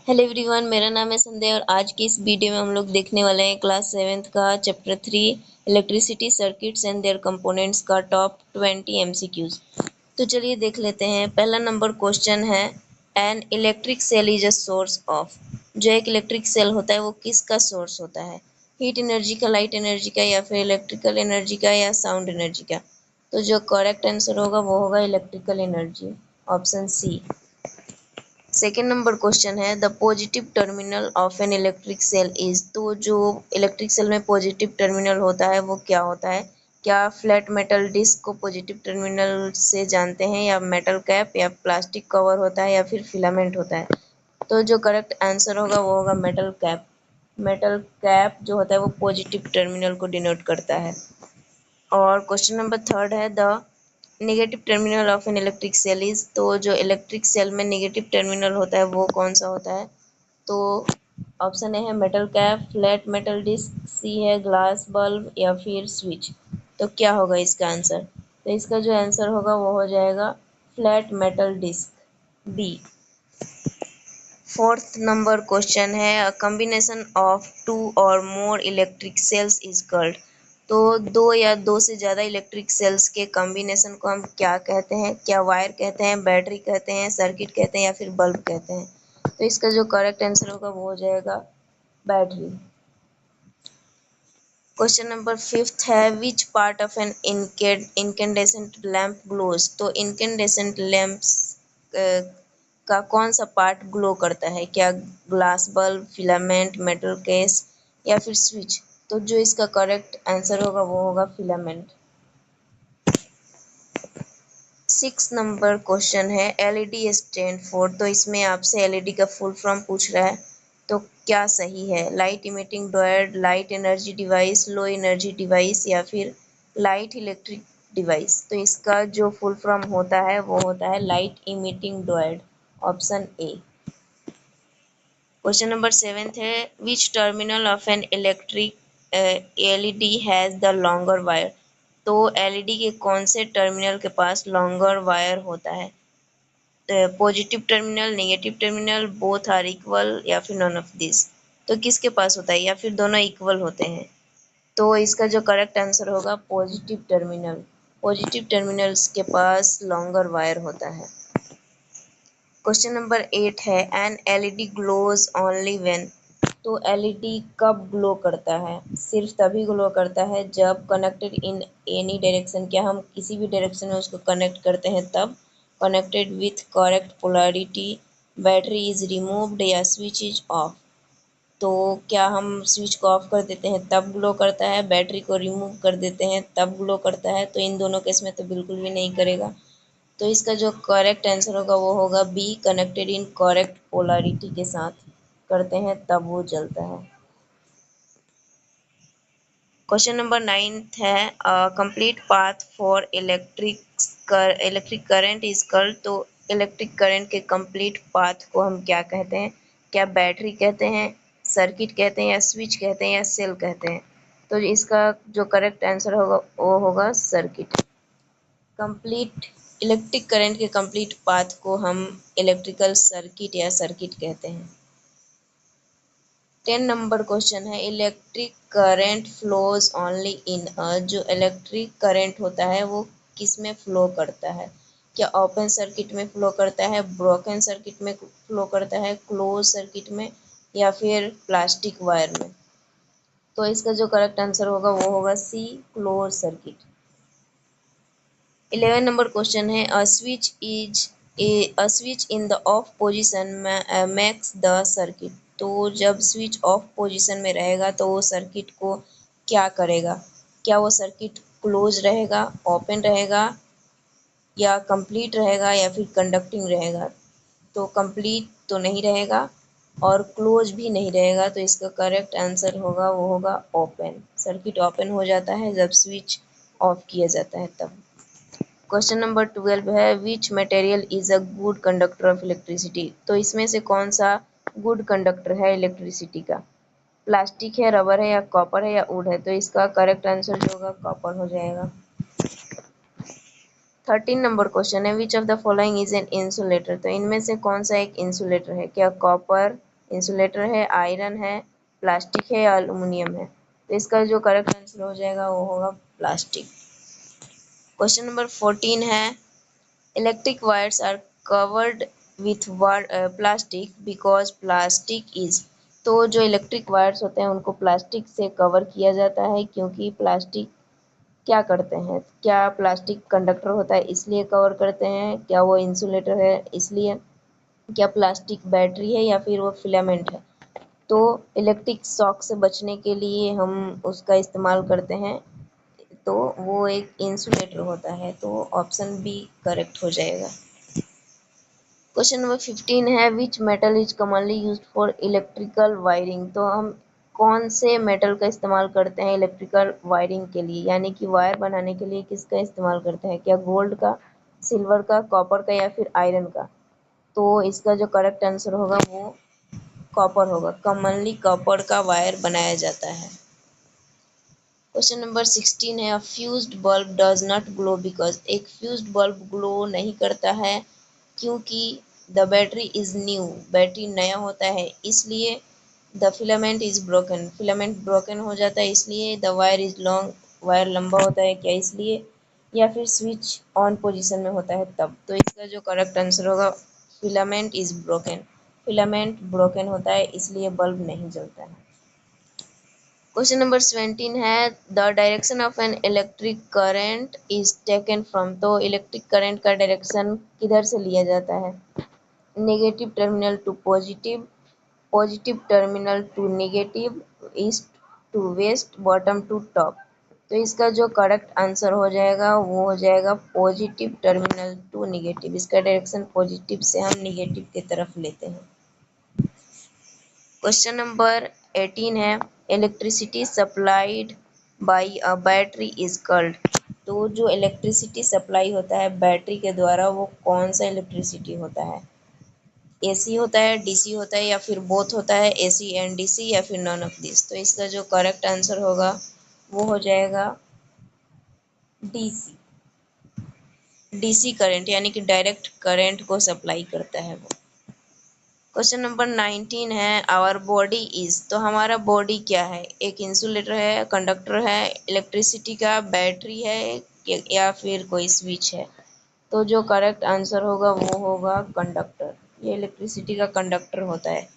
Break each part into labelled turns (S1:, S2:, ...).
S1: Hello everyone, मेरा नाम है संध्या और आज की इस वीडियो में हम लोग देखने वाले हैं क्लास 7th का chapter 3 electricity circuits and their components का टॉप 20 एमसीक्यूज। तो चलिए देख लेते हैं। पहला नंबर क्वेश्चन है, an electric cell is a source of. जो एक इलेक्ट्रिक सेल होता है वो किसका सोर्स होता है? हीट एनर्जी का, लाइट एनर्जी का, या फिर इलेक्ट्रिकल एनर्जी का, या साउंड एनर्जी का? तो जो करेक्ट आंसर होगा वो होगा electrical energy, option C. Second number question है, the positive terminal of an electric cell is. तो जो इलेक्ट्रिक सेल में पॉजिटिव टर्मिनल होता है वो क्या होता है? क्या फ्लैट मेटल डिस्क को पॉजिटिव टर्मिनल से जानते हैं, या मेटल कैप, या प्लास्टिक कवर होता है, या फिर फिलामेंट होता है? तो जो करेक्ट आंसर होगा वो होगा मेटल कैप। मेटल कैप जो होता है वो पॉजिटिव टर्मिनल को डिनोट करता है। और क्वेश्चन नंबर थर्ड है, the negative terminal of an electric cell is. तो जो इलेक्ट्रिक सेल में नेगेटिव टर्मिनल होता है वो कौन सा होता है? तो ऑप्शन ए है metal cap, flat metal disc, C है ग्लास बल्ब, या फिर स्विच। तो क्या होगा इसका आंसर? तो इसका जो आंसर होगा वो हो जाएगा flat metal disc, B. Fourth number question है, a combination of two or more electric cells is called. तो दो या दो से ज़्यादा इलेक्ट्रिक सेल्स के कॉम्बिनेशन को हम क्या कहते हैं? क्या वायर कहते हैं, बैटरी कहते हैं, सर्किट कहते हैं, या फिर बल्ब कहते हैं? तो इसका जो करेक्ट आंसर होगा वो हो जाएगा बैटरी। क्वेश्चन नंबर फिफ्थ है, which part of an incandescent lamp glows. तो इनकेंडेसेंट लैम्प्स का कौन सा पार्ट ग्लो करता है? क्या glass bulb, filament, metal case, या फिर स्विच? तो जो इसका करेक्ट आंसर होगा वो होगा फिलामेंट। सिक्स नंबर क्वेश्चन है, एलईडी स्टैंड फॉर। तो इसमें आपसे एलईडी का फुल फॉर्म पूछ रहा है, तो क्या सही है? Light emitting diode, light energy device, low energy device, या फिर लाइट इलेक्ट्रिक डिवाइस? तो इसका जो फुल फॉर्म होता है वो होता है light emitting diode, option A. Question number seventh है, which terminal of an electric LED has the longer wire. तो एलईडी के कौन से टर्मिनल के पास लॉन्गर वायर होता है? Positive terminal, negative terminal, both are equal, या फिर नॉन ऑफ दिस? तो किसके पास होता है, या फिर दोनों इक्वल होते हैं? तो इसका जो करेक्ट आंसर होगा पॉजिटिव टर्मिनल। पॉजिटिव टर्मिनल्स के पास लॉन्गर वायर होता है। क्वेश्चन नंबर 8 है, an LED glows only when. तो एलईडी कब ग्लो करता है? सिर्फ तभी ग्लो करता है जब कनेक्टेड इन एनी डायरेक्शन। क्या हम किसी भी डायरेक्शन में उसको कनेक्ट करते हैं तब? Connected with correct polarity, battery is removed, या स्विच इज ऑफ? तो क्या हम स्विच को ऑफ कर देते हैं तब ग्लो करता है, बैटरी को रिमूव कर देते हैं तब ग्लो करता है? तो इन दोनों केस में तो बिल्कुल भी नहीं करेगा। तो इसका जो करेक्ट आंसर होगा वो होगा B, connected in correct polarity के साथ करते हैं तब वो जलता है। क्वेश्चन नंबर 9 है, complete path for electric current is called. तो इलेक्ट्रिक करंट के कंप्लीट पाथ को हम क्या कहते हैं? क्या बैटरी कहते हैं, सर्किट कहते हैं, या स्विच कहते हैं, या सेल कहते हैं? तो इसका जो करेक्ट आंसर होगा वो होगा सर्किट। कंप्लीट इलेक्ट्रिक करंट के कंप्लीट पाथ को हम इलेक्ट्रिकल सर्किट या सर्किट कहते हैं। 10 नंबर क्वेश्चन है, electric current flows only in a. जो इलेक्ट्रिक करंट होता है वो किस में फ्लो करता है? क्या ओपन सर्किट में फ्लो करता है, ब्रोकन सर्किट में फ्लो करता है, क्लोज सर्किट में, या फिर प्लास्टिक वायर में? तो इसका जो करेक्ट आंसर होगा वो होगा सी, क्लोज सर्किट। 11 नंबर क्वेश्चन है, a switch in the of position makes the circuit. तो जब स्विच ऑफ पोजीशन में रहेगा तो वो सर्किट को क्या करेगा? क्या वो सर्किट क्लोज रहेगा, ओपन रहेगा, या कंप्लीट रहेगा, या फिर कंडक्टिंग रहेगा? तो कंप्लीट तो नहीं रहेगा और क्लोज भी नहीं रहेगा। तो इसका करेक्ट आंसर होगा वो होगा ओपन। सर्किट ओपन हो जाता है जब स्विच ऑफ किया जाता है तब। क्वेश्चन नंबर 12 है, which material is a good conductor of electricity. तो इसमें से कौन सा गुड कंडक्टर है इलेक्ट्रिसिटी का? प्लास्टिक है, रबर है, या कॉपर है, या वुड है? तो इसका करेक्ट आंसर जो होगा कॉपर हो जाएगा। 13 नंबर क्वेश्चन है, which of the following is an insulator. तो इनमें से कौन सा एक इंसुलेटर है? क्या कॉपर, इंसुलेटर है, आयरन है, प्लास्टिक है या एल्युमिनियम है। तो इसका जो करेक्ट आंसर हो जाएगा वो होगा प्लास्टिक। क्वेश्चन नंबर 14 है electric wires are covered with plastic because plastic is. तो जो इलेक्ट्रिक वायर्स होते हैं उनको प्लास्टिक से कवर किया जाता है क्योंकि प्लास्टिक क्या करते हैं, क्या प्लास्टिक कंडक्टर होता है इसलिए कवर करते हैं, क्या वो इंसुलेटर है इसलिए, क्या प्लास्टिक बैटरी है या फिर वो फिलामेंट है। तो इलेक्ट्रिक शॉक से बचने के लिए हम उसका इस्तेमाल करते हैं, तो वो एक इंसुलेटर होता है। तो ऑप्शन बी करेक्ट हो जाएगा। क्वेश्चन नंबर 15 है which metal is commonly used for electrical wiring. तो हम कौन से मेटल का इस्तेमाल करते हैं इलेक्ट्रिकल वायरिंग के लिए, यानी कि वायर बनाने के लिए किसका इस्तेमाल करते हैं, क्या गोल्ड का, सिल्वर का, कॉपर का या फिर आयरन का। तो इसका जो करेक्ट आंसर होगा वो कॉपर होगा। कॉमनली कॉपर का वायर बनाया जाता है। क्वेश्चन नंबर 16 है a fused bulb does not glow because. एक फ्यूज्ड बल्ब ग्लो नहीं करता है क्योंकि the battery is new, battery नया होता है इसलिए, the filament is broken, filament broken हो जाता है इसलिए, the wire is long, wire लंबा होता है क्या इसलिए, या फिर स्विच ऑन पोजीशन में होता है तब। तो इसका जो करेक्ट आंसर होगा filament is broken, filament broken होता है इसलिए बल्ब नहीं जलता है। क्वेश्चन नंबर 17 है the direction of an electric current is taken from. तो इलेक्ट्रिक करंट का डायरेक्शन किधर से लिया जाता है, negative terminal to positive, positive terminal to negative, east to west, bottom to top. तो इसका जो करेक्ट आंसर हो जाएगा वो हो जाएगा पॉजिटिव टर्मिनल टू नेगेटिव। इसका डायरेक्शन पॉजिटिव से हम नेगेटिव की तरफ लेते हैं। क्वेश्चन नंबर 18 है electricity supplied by a battery is called. तो जो इलेक्ट्रिसिटी सप्लाई होता है बैटरी के द्वारा वो कौन सा इलेक्ट्रिसिटी होता है, एसी होता है, डीसी होता है या फिर बोथ होता है, एसी एंड डीसी या फिर नॉन ऑफ दिस। तो इसका जो करेक्ट आंसर होगा वो हो जाएगा डीसी, डीसी करंट यानी कि डायरेक्ट करंट को सप्लाई करता है वो। क्वेश्चन नंबर 19 है आवर बॉडी इज। तो हमारा बॉडी क्या है, एक इंसुलेटर है, कंडक्टर है, इलेक्ट्रिसिटी का बैटरी है या फिर कोई स्विच है। तो जो करेक्ट आंसर होगा वो होगा कंडक्टर, ये इलेक्ट्रिसिटी का कंडक्टर होता है।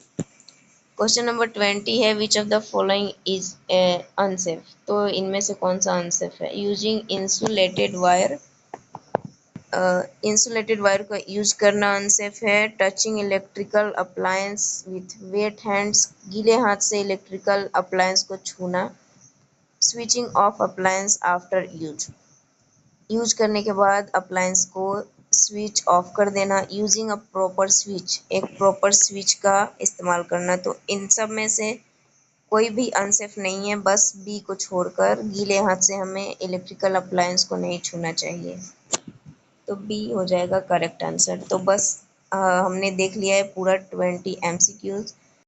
S1: क्वेश्चन नंबर 20 है which of the following is unsafe. तो इनमें से कौन सा अनसेफ है, using insulated wire, insulated wire का यूज करना अनसेफ है, touching electrical appliance with wet hands, गीले हाथ से इलेक्ट्रिकल अप्लायंस को छूना, switching off appliance after use, use करने के बाद अप्लायंस को स्विच ऑफ कर देना, यूजिंग अ प्रॉपर स्विच, एक प्रॉपर स्विच का इस्तेमाल करना। तो इन सब में से कोई भी अनसेफ नहीं है, बस बी को छोड़कर गीले हाथ से हमें इलेक्ट्रिकल अप्लायंस को नहीं छूना चाहिए। तो बी हो जाएगा करेक्ट आंसर। तो बस हमने देख लिया है पूरा 20 एमसीक्यूज।